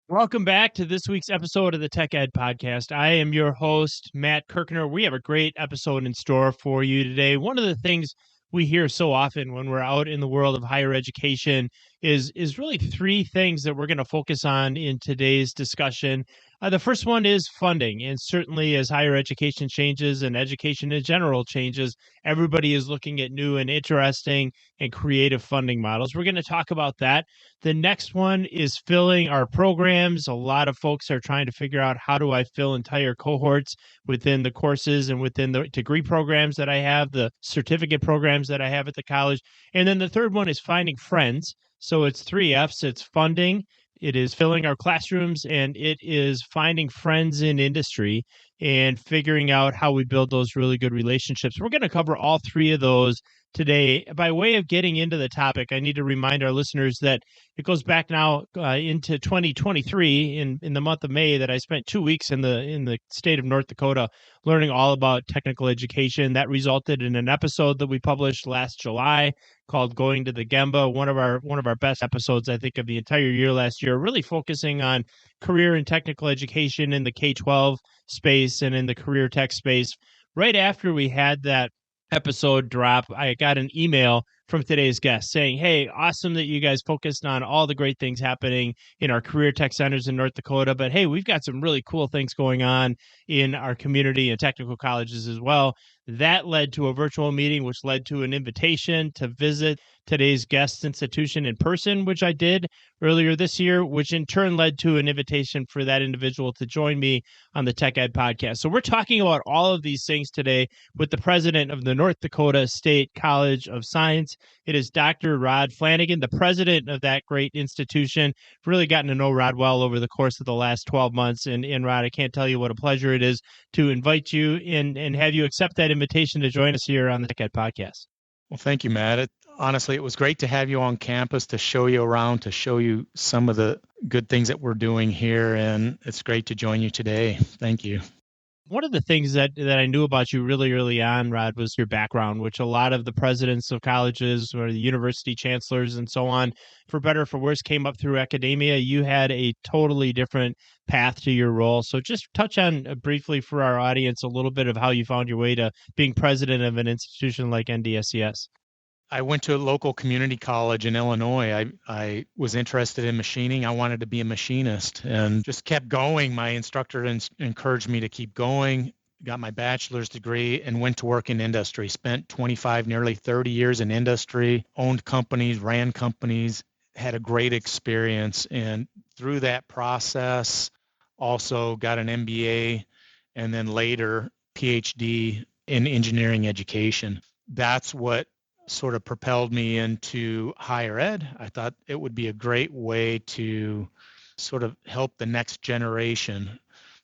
Welcome back to this week's episode of the Tech Ed Podcast. I am your host, Matt Kirkner. We have a great episode in store for you today. One of the things we hear so often when we're out in the world of higher education is really three things that we're going to focus on in today's discussion. The first one is funding, and certainly as higher education changes and education in general changes, everybody is looking at new and interesting and creative funding models. We're going to talk about that. The next one is filling our programs. A lot of folks are trying to figure out, how do I fill entire cohorts within the courses and within the degree programs that I have, the certificate programs that I have at the college. And then the third one is finding friends. So it's three F's. It's funding, it is filling our classrooms, and it is finding friends in industry and figuring out how we build those really good relationships. We're going to cover all three of those today. By way of getting into the topic, I need to remind our listeners that it goes back now into 2023 in the month of May that I spent 2 weeks in the state of North Dakota learning all about technical education. That resulted in an episode that we published last July called Going to the Gemba, one of our best episodes, I think, of the entire year last year, really focusing on career and technical education in the K-12 space and in the career tech space. Right after we had that episode drop, I got an email from today's guest saying, hey, awesome that you guys focused on all the great things happening in our career tech centers in North Dakota, but hey, we've got some really cool things going on in our community and technical colleges as well. That led to a virtual meeting, which led to an invitation to visit today's guest institution in person, which I did earlier this year, which in turn led to an invitation for that individual to join me on the Tech Ed Podcast. So we're talking about all of these things today with the president of the North Dakota State College of Science. It is Dr. Rod Flanigan, the president of that great institution. I've really gotten to know Rod well over the course of the last 12 months. And Rod, I can't tell you what a pleasure it is to invite you in and have you accept that invitation to join us here on the Tech Ed Podcast. Well, thank you, Matt. Honestly, it was great to have you on campus, to show you around, to show you some of the good things that we're doing here. And it's great to join you today. Thank you. One of the things that I knew about you really early on, Rod, was your background, which a lot of the presidents of colleges or the university chancellors and so on, for better or for worse, came up through academia. You had a totally different path to your role. So just touch on briefly for our audience a little bit of how you found your way to being president of an institution like NDSCS. I went to a local community college in Illinois. I was interested in machining. I wanted to be a machinist and just kept going. My instructor encouraged me to keep going, got my bachelor's degree, and went to work in industry. Spent 25, nearly 30 years in industry, owned companies, ran companies, had a great experience. And through that process, also got an MBA and then later PhD in engineering education. That's what sort of propelled me into higher ed. I thought it would be a great way to sort of help the next generation.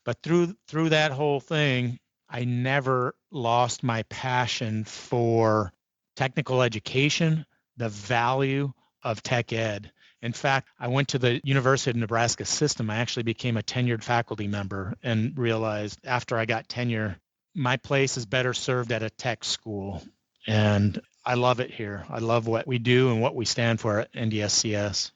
But through that whole thing, I never lost my passion for technical education, the value of tech ed. In fact, I went to the University of Nebraska system. I actually became a tenured faculty member and realized after I got tenure, my place is better served at a tech school. And I love it here. I love what we do and what we stand for at NDSCS.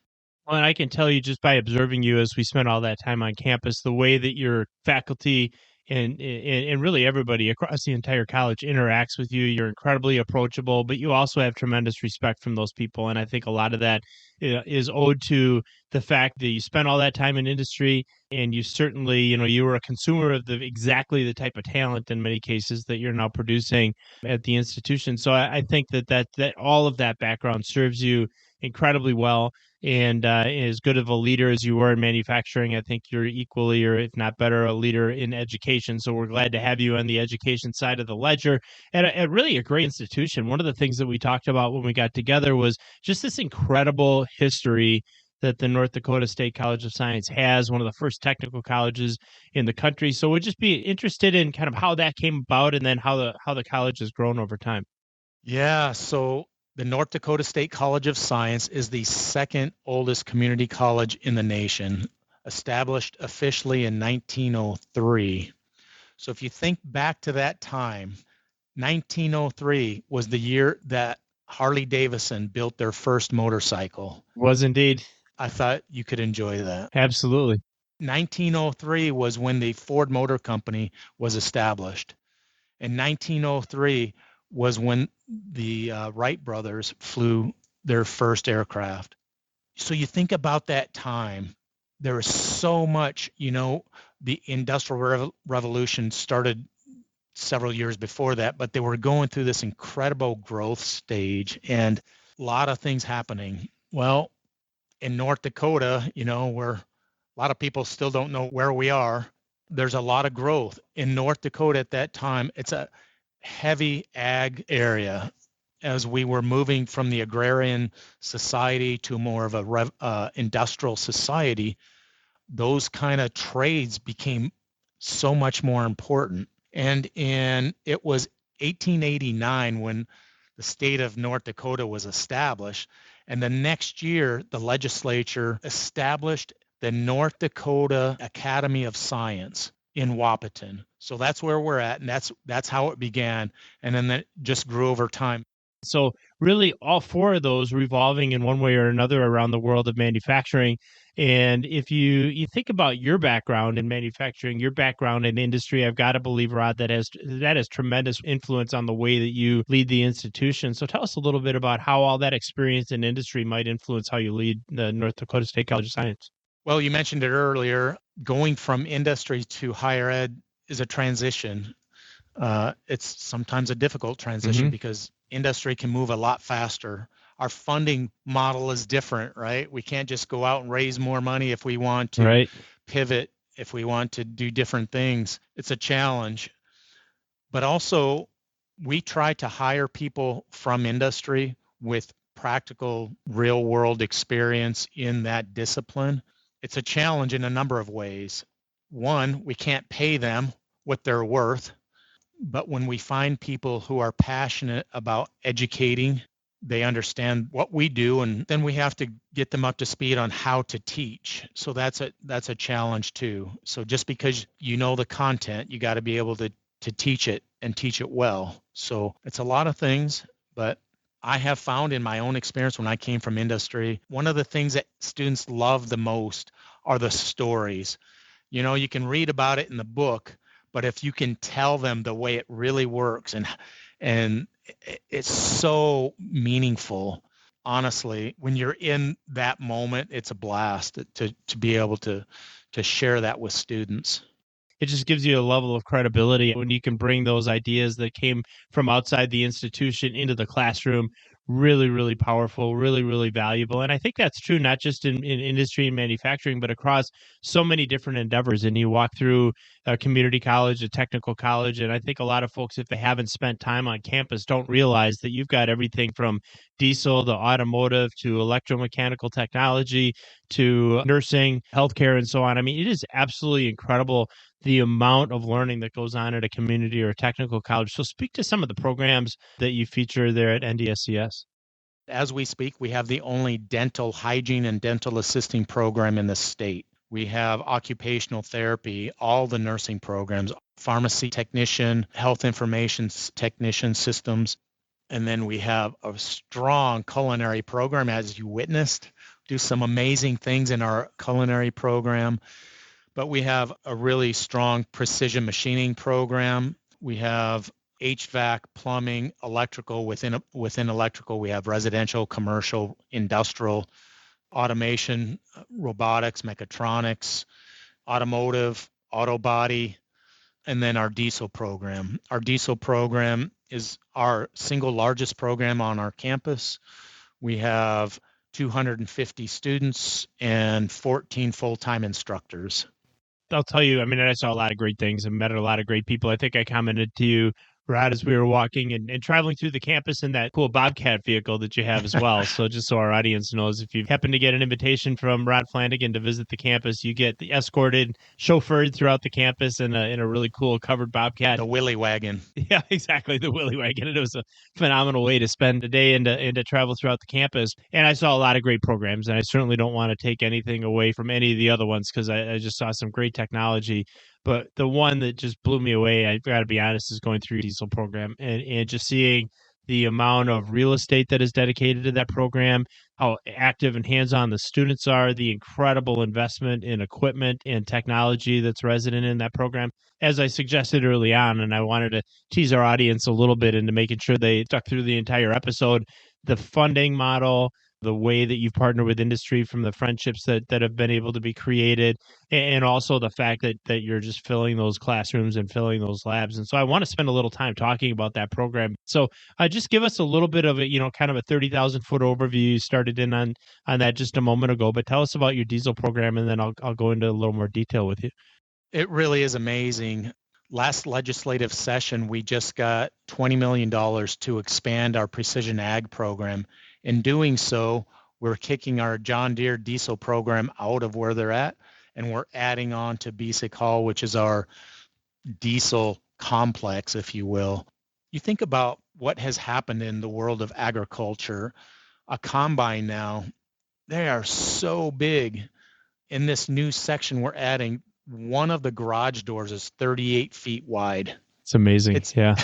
Well, and I can tell you just by observing you as we spent all that time on campus, the way that your faculty and really everybody across the entire college interacts with you. You're incredibly approachable, but you also have tremendous respect from those people. And I think a lot of that is owed to the fact that you spent all that time in industry, and you certainly, you were a consumer of exactly the type of talent in many cases that you're now producing at the institution. So I think that all of that background serves you incredibly well. And as good of a leader as you were in manufacturing, I think you're equally, or if not better, a leader in education. So we're glad to have you on the education side of the ledger at really a great institution. One of the things that we talked about when we got together was just this incredible history that the North Dakota State College of Science has, one of the first technical colleges in the country. So we'd just be interested in kind of how that came about and then how the college has grown over time. Yeah, so the North Dakota State College of Science is the second oldest community college in the nation, established officially in 1903. So if you think back to that time, 1903 was the year that Harley Davidson built their first motorcycle. Was indeed. I thought you could enjoy that. Absolutely. 1903 was when the Ford Motor Company was established. And 1903 was when the Wright brothers flew their first aircraft. So you think about that time, there was so much, the Industrial Revolution started several years before that, but they were going through this incredible growth stage and a lot of things happening. Well, in North Dakota, where a lot of people still don't know where we are, there's a lot of growth. In North Dakota at that time, it's a heavy ag area as we were moving from the agrarian society to more of a industrial society. Those kind of trades became so much more important. And it was 1889 when the state of North Dakota was established. And the next year, the legislature established the North Dakota Academy of Science in Wahpeton. So that's where we're at, and that's how it began. And then that just grew over time. So really all four of those revolving in one way or another around the world of manufacturing. And if you think about your background in manufacturing, your background in industry, I've got to believe, Rod, that has tremendous influence on the way that you lead the institution. So tell us a little bit about how all that experience in industry might influence how you lead the North Dakota State College of Science. Well, you mentioned it earlier. Going from industry to higher ed is a transition. It's sometimes a difficult transition because industry can move a lot faster. Our funding model is different, right? We can't just go out and raise more money if we want to pivot, if we want to do different things. It's a challenge. But also, we try to hire people from industry with practical real world experience in that discipline. It's a challenge in a number of ways. One, we can't pay them what they're worth. But when we find people who are passionate about educating, they understand what we do, and then we have to get them up to speed on how to teach. So that's a challenge too. So just because you know the content, you got to be able to teach it and teach it well. So it's a lot of things, but I have found in my own experience when I came from industry, one of the things that students love the most are the stories. You can read about it in the book, but if you can tell them the way it really works and it's so meaningful, honestly, when you're in that moment, it's a blast to be able to share that with students. It just gives you a level of credibility when you can bring those ideas that came from outside the institution into the classroom. Really, really powerful, really, really valuable. And I think that's true, not just in industry and manufacturing, but across so many different endeavors. And you walk through a community college, a technical college, and I think a lot of folks, if they haven't spent time on campus, don't realize that you've got everything from diesel to automotive to electromechanical technology to nursing, healthcare, and so on. I mean, it is absolutely incredible the amount of learning that goes on at a community or a technical college. So speak to some of the programs that you feature there at NDSCS. As we speak, we have the only dental hygiene and dental assisting program in the state. We have occupational therapy, all the nursing programs, pharmacy technician, health information technician systems. And then we have a strong culinary program, as you witnessed, do some amazing things in our culinary program. But we have a really strong precision machining program. We have HVAC, plumbing, electrical. Within electrical, we have residential, commercial, industrial, automation, robotics, mechatronics, automotive, auto body, and then our diesel program. Our diesel program is our single largest program on our campus. We have 250 students and 14 full-time instructors. I'll tell you, I mean, I saw a lot of great things and met a lot of great people. I think I commented to you, Rod, as we were walking and traveling through the campus in that cool Bobcat vehicle that you have as well. So just so our audience knows, if you happen to get an invitation from Rod Flanigan to visit the campus, you get the escorted, chauffeured throughout the campus in a really cool covered Bobcat. The Willy Wagon. Yeah, exactly. The Willy Wagon. It was a phenomenal way to spend the day and to travel throughout the campus. And I saw a lot of great programs, and I certainly don't want to take anything away from any of the other ones because I just saw some great technology. But the one that just blew me away, I got to be honest, is going through diesel program and just seeing the amount of real estate that is dedicated to that program, how active and hands-on the students are, the incredible investment in equipment and technology that's resident in that program. As I suggested early on, and I wanted to tease our audience a little bit into making sure they stuck through the entire episode, the funding model, the way that you've partnered with industry, from the friendships that have been able to be created, and also the fact that you're just filling those classrooms and filling those labs. And so I want to spend a little time talking about that program. So just give us a little bit of a, kind of a 30,000 foot overview. You started in on that just a moment ago, but tell us about your diesel program, and then I'll go into a little more detail with you. It really is amazing. Last legislative session, we just got $20 million to expand our precision ag program. In doing so, we're kicking our John Deere diesel program out of where they're at, and we're adding on to Basic Hall, which is our diesel complex, if you will. You think about what has happened in the world of agriculture. A combine now, they are so big. In this new section we're adding, one of the garage doors is 38 feet wide. It's amazing. Yeah.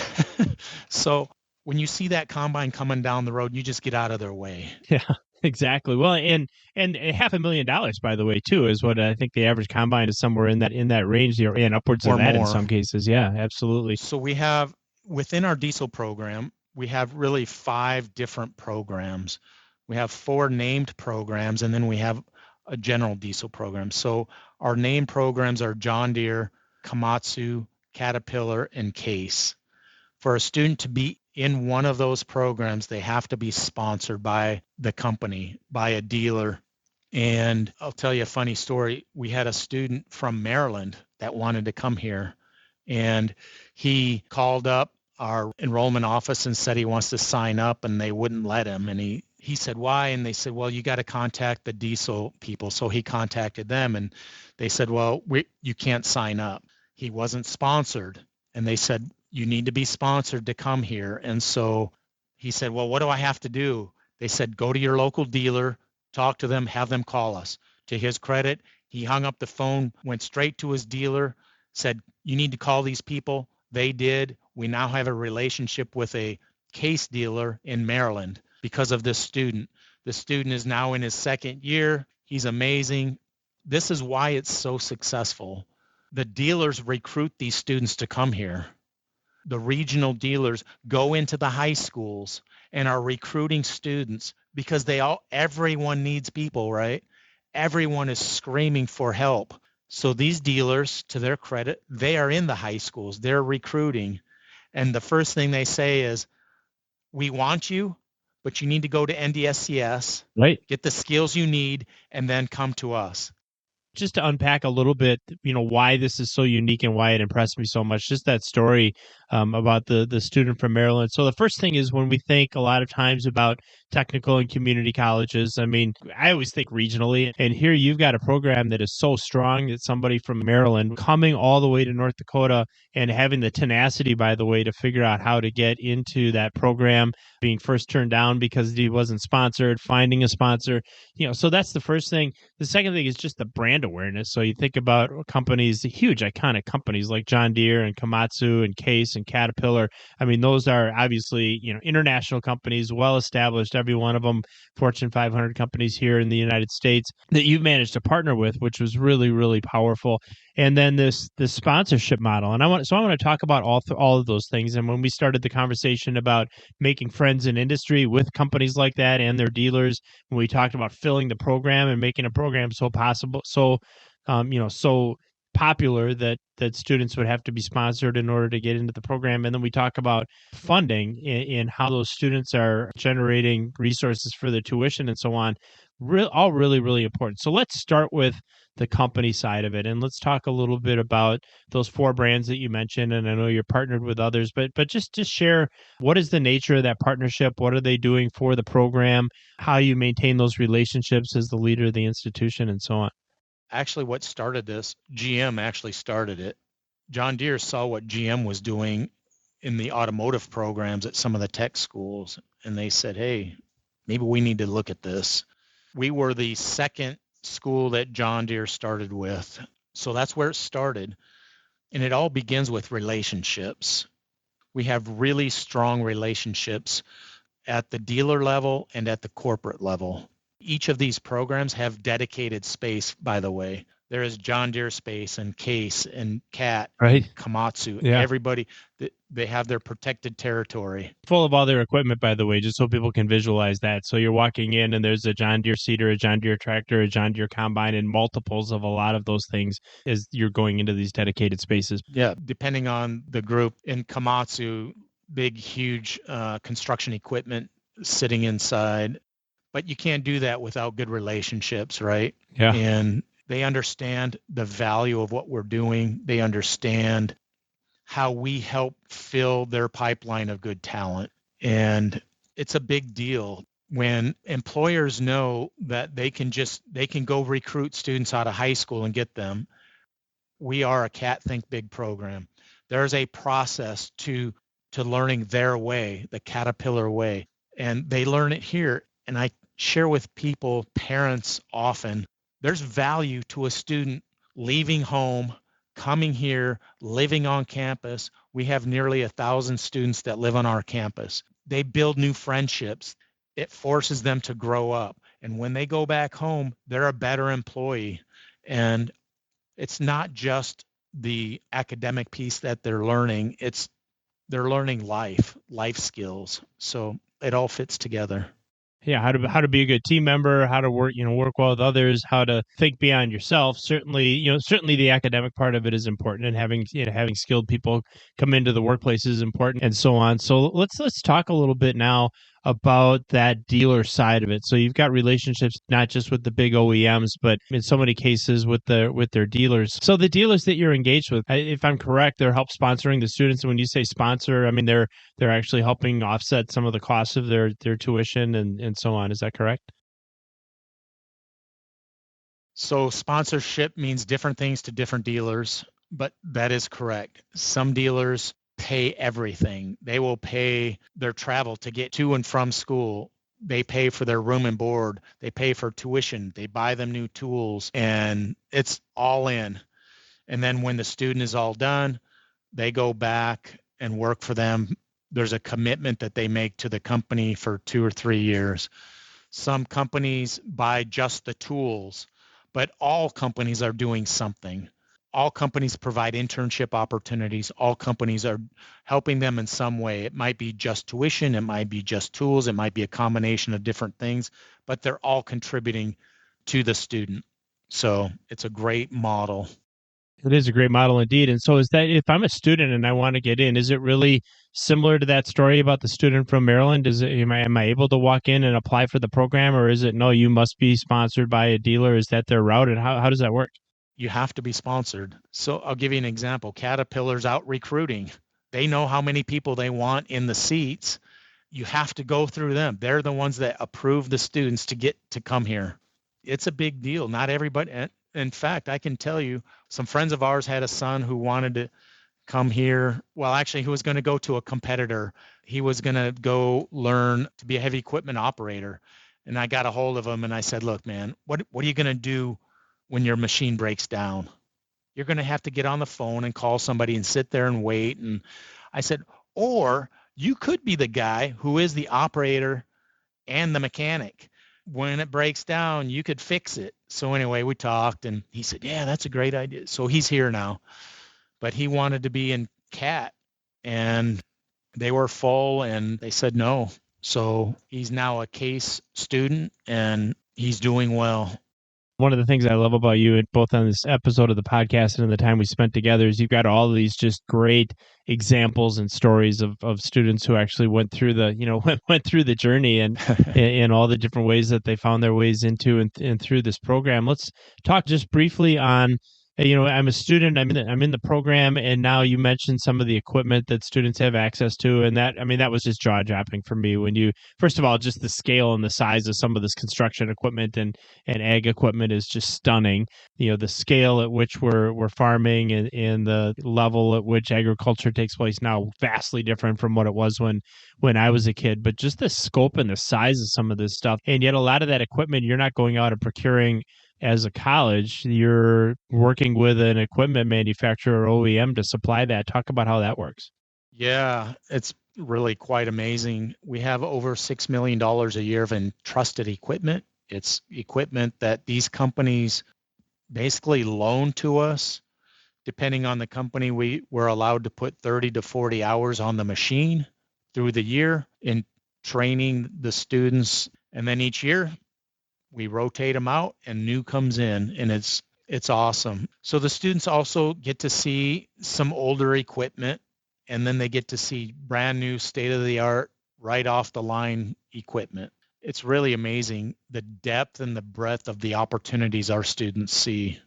So when you see that combine coming down the road, you just get out of their way. Yeah, exactly. Well, and $500,000, by the way, too, is what I think the average combine is, somewhere in that range, and upwards or of that more in some cases. Yeah, absolutely. So we have, within our diesel program, we have really 5 different programs. We have 4 named programs, and then we have a general diesel program. So our named programs are John Deere, Komatsu, Caterpillar, and Case. For a student to be in one of those programs, they have to be sponsored by the company, by a dealer. And I'll tell you a funny story. We had a student from Maryland that wanted to come here, and he called up our enrollment office and said he wants to sign up, and they wouldn't let him. And he said, why? And they said, well, you got to contact the diesel people. So he contacted them, and they said, well, you can't sign up. He wasn't sponsored. And they said, you need to be sponsored to come here. And so he said, well, what do I have to do? They said, go to your local dealer, talk to them, have them call us. To his credit, he hung up the phone, went straight to his dealer, said, you need to call these people. They did. We now have a relationship with a Case dealer in Maryland because of this student. The student is now in his 2nd year. He's amazing. This is why it's so successful. The dealers recruit these students to come here. The regional dealers go into the high schools and are recruiting students because everyone needs people, right? Everyone is screaming for help. So these dealers, to their credit, they are in the high schools. They're recruiting. And the first thing they say is, we want you, but you need to go to NDSCS, right? Get the skills you need, and then come to us. Just to unpack a little bit, why this is so unique and why it impressed me so much, just that story about the student from Maryland. So the first thing is, when we think a lot of times about technical and community colleges, I always think regionally. And here you've got a program that is so strong that somebody from Maryland coming all the way to North Dakota and having the tenacity, by the way, to figure out how to get into that program, being first turned down because he wasn't sponsored, finding a sponsor, so that's the first thing. The second thing is just the brand awareness. So you think about companies, huge iconic companies like John Deere and Komatsu and Case and Caterpillar. Those are obviously, international companies, well established, every one of them Fortune 500 companies here in the United States that you've managed to partner with, which was really, really powerful. And then this sponsorship model. And I want to talk about all of those things. And when we started the conversation about making friends in industry with companies like that and their dealers, when we talked about filling the program and making a program so popular that students would have to be sponsored in order to get into the program. And then we talk about funding and how those students are generating resources for their tuition and so on. All really, really important. So let's start with the company side of it, and let's talk a little bit about those 4 brands that you mentioned. And I know you're partnered with others, but just share, what is the nature of that partnership? What are they doing for the program? How you maintain those relationships as the leader of the institution, and so on. Actually, what started this, GM actually started it. John Deere saw what GM was doing in the automotive programs at some of the tech schools, and they said, hey, maybe we need to look at this. We were the 2nd school that John Deere started with. So that's where it started. And it all begins with relationships. We have really strong relationships at the dealer level and at the corporate level. Each of these programs have dedicated space, by the way. There is John Deere space and Case and Cat Right. and Komatsu. Yeah. Everybody, they have their protected territory. Full of all their equipment, by the way, just so people can visualize that. So you're walking in and there's a John Deere seeder, a John Deere tractor, a John Deere combine, and multiples of a lot of those things as you're going into these dedicated spaces. Yeah, depending on the group. In Komatsu, big, huge construction equipment sitting inside. But you can't do that without good relationships, right? Yeah. And they understand the value of what we're doing. They understand how we help fill their pipeline of good talent. And it's a big deal when employers know that they can go recruit students out of high school and get them. We are a Cat Think Big program. There's a process to learning their way, the Caterpillar way, and they learn it here. And I share with people, parents often, there's value to a student leaving home, coming here, living on campus. We have nearly 1,000 students that live on our campus. They build new friendships. It forces them to grow up. And when they go back home, they're a better employee. And it's not just the academic piece that they're learning. They're learning life skills. So it all fits together. Yeah, how to be a good team member, how to work well with others, how to think beyond yourself. Certainly the academic part of it is important, and having skilled people come into the workplace is important, and so on. So let's talk a little bit now about that dealer side of it. So you've got relationships not just with the big OEMs, but in so many cases with their dealers. So the dealers that you're engaged with, if I'm correct, they're help sponsoring the students. And when you say sponsor, I mean they're actually helping offset some of the costs of their tuition and so on. Is that correct? So sponsorship means different things to different dealers, but that is correct. Some dealers pay everything. They will pay their travel to get to and from school. They pay for their room and board. They pay for tuition. They buy them new tools, and it's all in. And then when the student is all done, they go back and work for them. There's a commitment that they make to the company for 2 or 3 years. Some companies buy just the tools, but all companies are doing something. All companies provide internship opportunities. All companies are helping them in some way. It might be just tuition. It might be just tools. It might be a combination of different things, but they're all contributing to the student. So it's a great model. It is a great model indeed. And so is that, if I'm a student and I want to get in, is it really similar to that story about the student from Maryland? Am I able to walk in and apply for the program, or is it no, you must be sponsored by a dealer? Is that their route? And how does that work? You have to be sponsored. So I'll give you an example. Caterpillar's out recruiting. They know how many people they want in the seats. You have to go through them. They're the ones that approve the students to get to come here. It's a big deal. Not everybody. In fact, I can tell you, some friends of ours had a son who wanted to come here. Well, actually, he was going to go to a competitor. He was going to go learn to be a heavy equipment operator. And I got a hold of him and I said, look, man, what are you going to do when your machine breaks down? You're going to have to get on the phone and call somebody and sit there and wait. And I said, or you could be the guy who is the operator and the mechanic. When it breaks down, you could fix it. So anyway, we talked and he said, yeah, that's a great idea. So he's here now, but he wanted to be in CAT and they were full and they said no. So he's now a CASE student and he's doing well. One of the things I love about you, both on this episode of the podcast and in the time we spent together, is you've got all of these just great examples and stories of students who actually went through went through the journey and in all the different ways that they found their ways into and through this program. Let's talk just briefly on, I'm a student, I'm in the program, and now you mentioned some of the equipment that students have access to, and that was just jaw dropping for me when first of all, just the scale and the size of some of this construction equipment and ag equipment is just stunning. The scale at which we're farming and the level at which agriculture takes place now, vastly different from what it was when I was a kid, but just the scope and the size of some of this stuff. And yet a lot of that equipment, you're not going out and procuring as a college. You're working with an equipment manufacturer or OEM to supply that. Talk about how that works. Yeah, it's really quite amazing. We have over $6 million a year of entrusted equipment. It's equipment that these companies basically loan to us. Depending on the company, we're allowed to put 30 to 40 hours on the machine through the year in training the students. And then each year we rotate them out and new comes in, and it's awesome. So the students also get to see some older equipment, and then they get to see brand new state of the art right off the line equipment. It's really amazing the depth and the breadth of the opportunities our students see.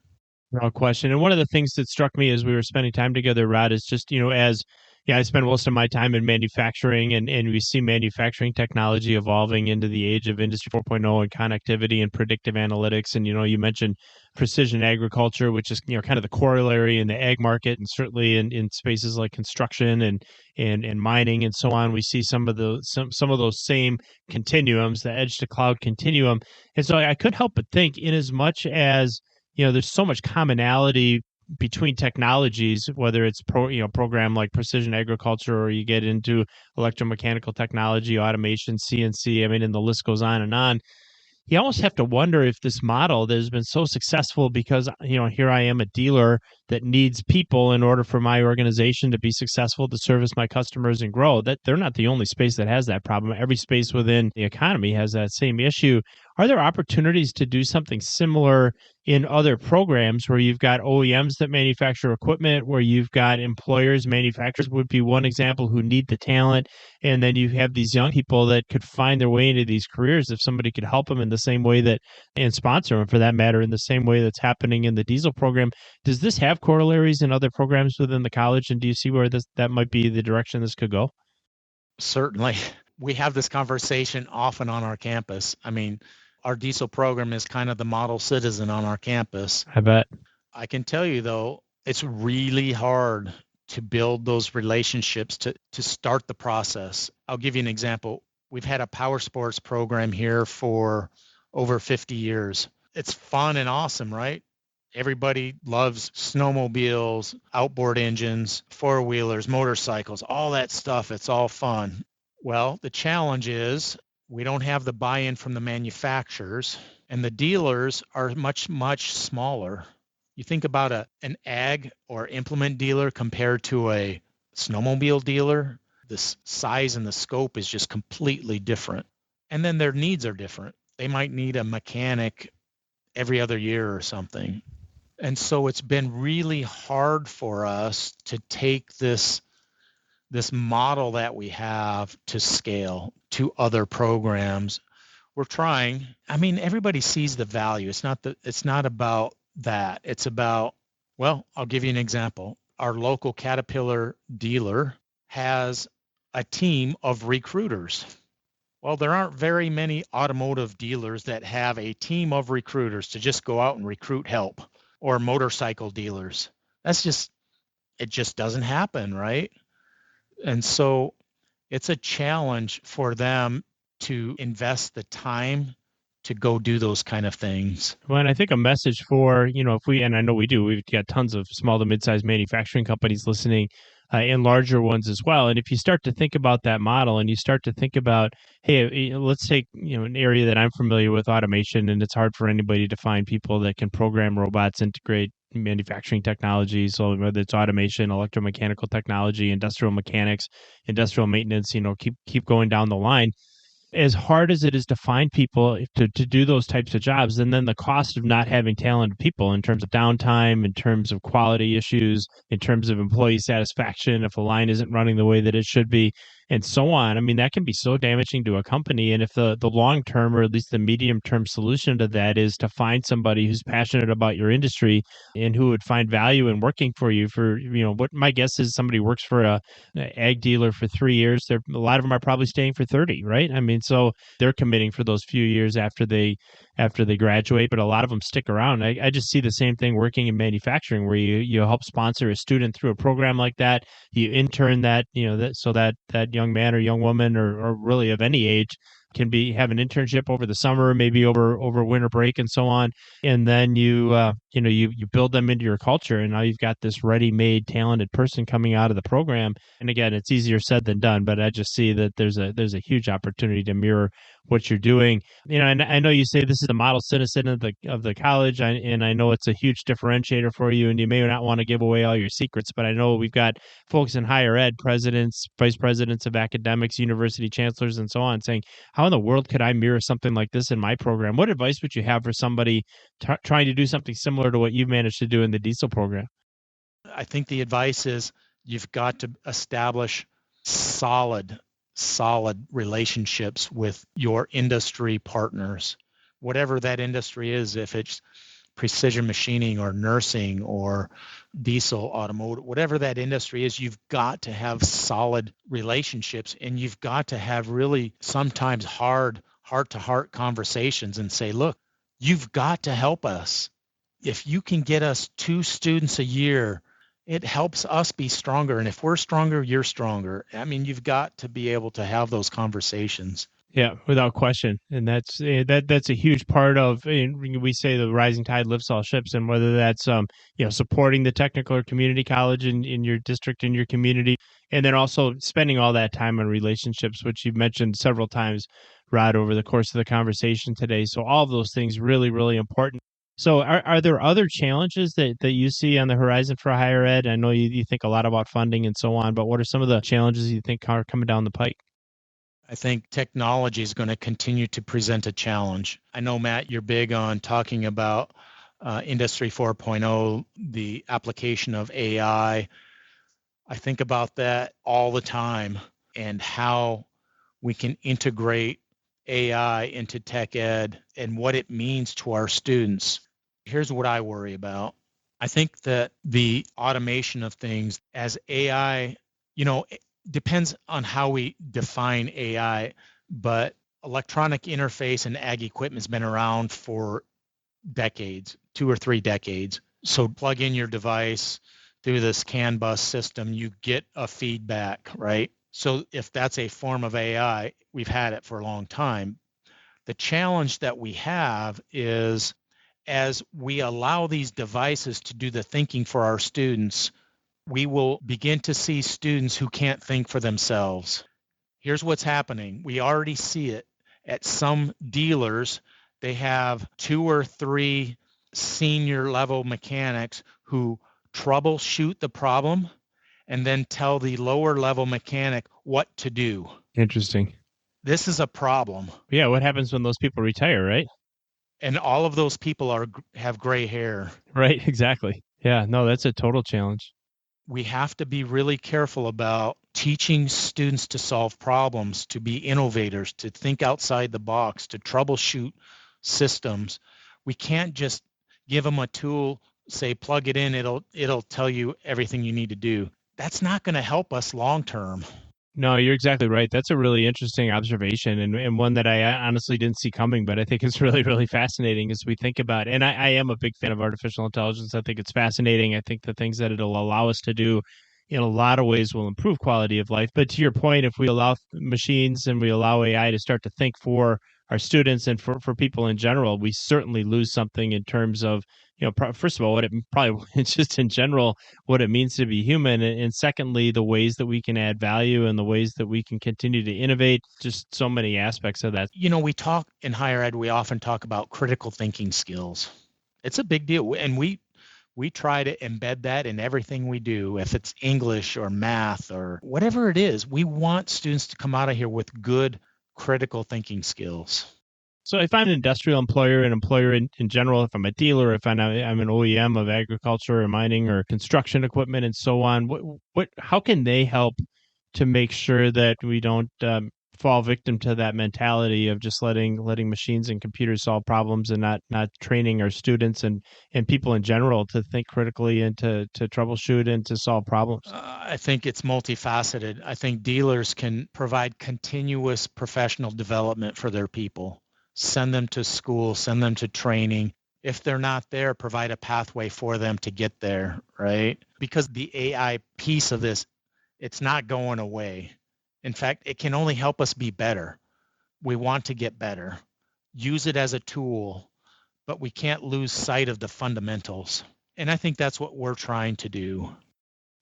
No question. And one of the things that struck me as we were spending time together, Rod, is just, as I spend most of my time in manufacturing, and we see manufacturing technology evolving into the age of Industry 4.0 and connectivity and predictive analytics. And, you mentioned precision agriculture, which is, kind of the corollary in the ag market, and certainly in spaces like construction and mining and so on. We see some of those same continuums, the edge to cloud continuum. And so I couldn't help but think, in as much as there's so much commonality between technologies, whether it's program like precision agriculture, or you get into electromechanical technology, automation, CNC. I mean, and the list goes on and on. You almost have to wonder if this model that has been so successful, because here I am, a dealer that needs people in order for my organization to be successful, to service my customers and grow, that they're not the only space that has that problem. Every space within the economy has that same issue. Are there opportunities to do something similar in other programs where you've got OEMs that manufacture equipment, where you've got employers, manufacturers would be one example, who need the talent, and then you have these young people that could find their way into these careers if somebody could help them in the same way that, and sponsor them for that matter, in the same way that's happening in the diesel program? Does this have corollaries in other programs within the college, and do you see where that might be the direction this could go? Certainly. We have this conversation often on our campus. I mean, our diesel program is kind of the model citizen on our campus. I bet. I can tell you, though, it's really hard to build those relationships to start the process. I'll give you an example. We've had a power sports program here for over 50 years. It's fun and awesome, right? Everybody loves snowmobiles, outboard engines, four-wheelers, motorcycles, all that stuff. It's all fun. Well, the challenge is we don't have the buy-in from the manufacturers, and the dealers are much, much smaller. You think about an ag or implement dealer compared to a snowmobile dealer, the size and the scope is just completely different. And then their needs are different. They might need a mechanic every other year or something. And so it's been really hard for us to take this model that we have to scale to other programs. We're trying. I mean, everybody sees the value. It's not about that. It's about, well, I'll give you an example. Our local Caterpillar dealer has a team of recruiters. Well, there aren't very many automotive dealers that have a team of recruiters to just go out and recruit help, or motorcycle dealers. It just doesn't happen, right? And so it's a challenge for them to invest the time to go do those kind of things. Well, and I think a message for, if we, and I know we do, we've got tons of small to mid-sized manufacturing companies listening, and larger ones as well. And if you start to think about that model, and you start to think about, hey, let's take, an area that I'm familiar with, automation, and it's hard for anybody to find people that can program robots, integrate manufacturing technology. So whether it's automation, electromechanical technology, industrial mechanics, industrial maintenance, keep going down the line. As hard as it is to find people to do those types of jobs, and then the cost of not having talented people in terms of downtime, in terms of quality issues, in terms of employee satisfaction, if a line isn't running the way that it should be, and so on. I mean, that can be so damaging to a company. And if the long term, or at least the medium term solution to that, is to find somebody who's passionate about your industry and who would find value in working for you for, what my guess is, somebody works for a ag dealer for 3 years, a lot of them are probably staying for 30, right? I mean, so they're committing for those few years after they graduate, but a lot of them stick around. I just see the same thing working in manufacturing, where you help sponsor a student through a program like that. You intern that, so that young man or young woman, or really of any age, can have an internship over the summer, maybe over winter break and so on. And then you build them into your culture, and now you've got this ready-made, talented person coming out of the program. And again, it's easier said than done, but I just see that there's a huge opportunity to mirror what you're doing. And I know you say this is the model citizen of the college, and I know it's a huge differentiator for you, and you may not want to give away all your secrets, but I know we've got folks in higher ed, presidents, vice presidents of academics, university chancellors, and so on, saying, how in the world could I mirror something like this in my program? What advice would you have for somebody trying to do something similar to what you've managed to do in the diesel program? I think the advice is you've got to establish solid relationships with your industry partners, whatever that industry is, if it's precision machining or nursing or diesel, automotive, whatever that industry is, you've got to have solid relationships, and you've got to have really sometimes heart-to-heart conversations and say, look, you've got to help us. If you can get us 2 students a year, it helps us be stronger. And if we're stronger, you're stronger. I mean, you've got to be able to have those conversations. Yeah, without question, and that's a huge part of. We say the rising tide lifts all ships, and whether that's supporting the technical or community college in your district, in your community, and then also spending all that time on relationships, which you've mentioned several times, Rod, over the course of the conversation today. So all of those things really, really important. So are there other challenges that you see on the horizon for higher ed? I know you think a lot about funding and so on, but what are some of the challenges you think are coming down the pike? I think technology is going to continue to present a challenge. I know, Matt, you're big on talking about Industry 4.0, the application of AI. I think about that all the time and how we can integrate AI into tech ed and what it means to our students. Here's what I worry about. I think that the automation of things as AI, it depends on how we define AI, but electronic interface and ag equipment has been around for decades, 2 or 3 decades. So plug in your device through this CAN bus system, you get a feedback, right? So if that's a form of AI, we've had it for a long time. The challenge that we have is as we allow these devices to do the thinking for our students, we will begin to see students who can't think for themselves. Here's what's happening. We already see it at some dealers. They have 2 or 3 senior level mechanics who troubleshoot the problem and then tell the lower level mechanic what to do. Interesting. This is a problem. Yeah, what happens when those people retire, right? And all of those people have gray hair. Right, exactly. Yeah, no, that's a total challenge. We have to be really careful about teaching students to solve problems, to be innovators, to think outside the box, to troubleshoot systems. We can't just give them a tool, say plug it in, it'll tell you everything you need to do. That's not going to help us long term. No, you're exactly right. That's a really interesting observation, and one that I honestly didn't see coming, but I think it's really, really fascinating as we think about it. And I am a big fan of artificial intelligence. I think it's fascinating. I think the things that it'll allow us to do in a lot of ways will improve quality of life. But to your point, if we allow machines and we allow AI to start to think for our students and for people in general, we certainly lose something in terms of, first of all, what it probably it's just in general what it means to be human, and secondly, the ways that we can add value and the ways that we can continue to innovate. Just so many aspects of that. We talk in higher ed, we often talk about critical thinking skills. It's a big deal, and we try to embed that in everything we do. If it's English or math or whatever it is, we want students to come out of here with good critical thinking skills. So if I'm an industrial employer, an employer in general, if I'm a dealer, if I'm an OEM of agriculture or mining or construction equipment and so on, how can they help to make sure that we don't fall victim to that mentality of just letting machines and computers solve problems and not training our students and people in general to think critically and to troubleshoot and to solve problems? I think it's multifaceted. I think dealers can provide continuous professional development for their people. Send them to school, send them to training. If they're not there, provide a pathway for them to get there, right? Because the AI piece of this, it's not going away. In fact, it can only help us be better. We want to get better, use it as a tool, but we can't lose sight of the fundamentals. And I think that's what we're trying to do.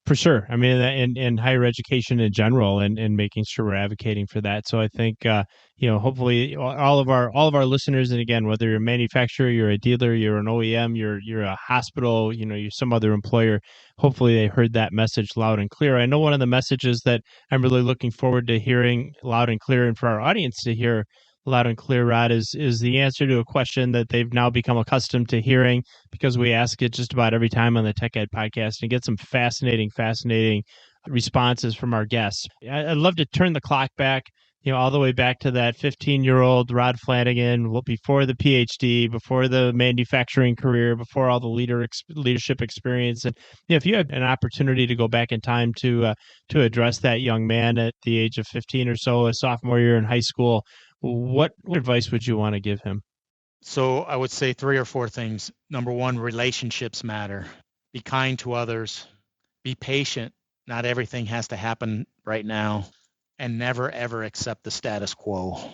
For sure. I mean, in higher education in general, and making sure we're advocating for that. So I think, hopefully all of our listeners, and again, whether you're a manufacturer, you're a dealer, you're an OEM, you're a hospital, you're some other employer, hopefully they heard that message loud and clear. I know one of the messages that I'm really looking forward to hearing loud and clear, and for our audience to hear loud and clear, Rod, is the answer to a question that they've now become accustomed to hearing, because we ask it just about every time on the Tech Ed podcast, and get some fascinating responses from our guests. I'd love to turn the clock back, all the way back to that 15-year-old Rod Flanigan, before the PhD, before the manufacturing career, before all the leadership experience. And if you had an opportunity to go back in time to address that young man at the age of 15 or so, a sophomore year in high school, what advice would you want to give him? So I would say 3 or 4 things. Number 1, relationships matter. Be kind to others. Be patient. Not everything has to happen right now. And never, ever accept the status quo.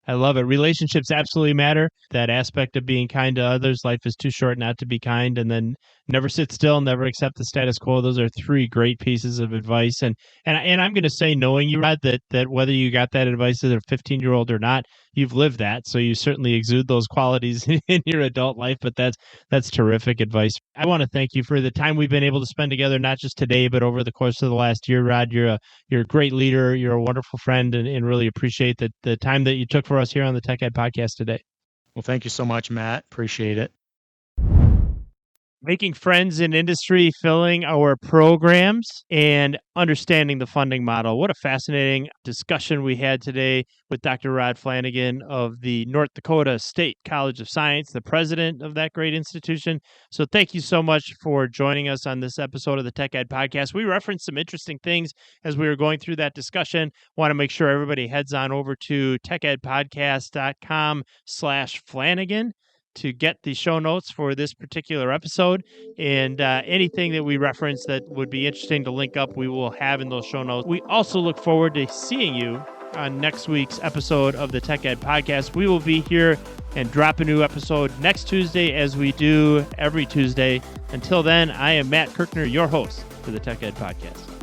I love it. Relationships absolutely matter. That aspect of being kind to others. Life is too short not to be kind. And then never sit still, never accept the status quo. Those are 3 great pieces of advice. And I'm going to say, knowing you, Rod, that whether you got that advice as a 15-year-old or not, you've lived that. So you certainly exude those qualities in your adult life. But that's terrific advice. I want to thank you for the time we've been able to spend together, not just today, but over the course of the last year, Rod. You're a great leader. You're a wonderful friend, and really appreciate the time that you took for us here on the Tech Ed podcast today. Well, thank you so much, Matt. Appreciate it. Making friends in industry, filling our programs, and understanding the funding model. What a fascinating discussion we had today with Dr. Rod Flanigan of the North Dakota State College of Science, the president of that great institution. So thank you so much for joining us on this episode of the Tech Ed podcast. We referenced some interesting things as we were going through that discussion. Want to make sure everybody heads on over to techedpodcast.com/Flanigan to get the show notes for this particular episode, and anything that we reference that would be interesting to link up, we will have in those show notes. We also look forward to seeing you on next week's episode of the Tech Ed podcast. We will be here and drop a new episode next Tuesday, as we do every Tuesday. Until then, I am Matt Kirkner, your host for the Tech Ed podcast.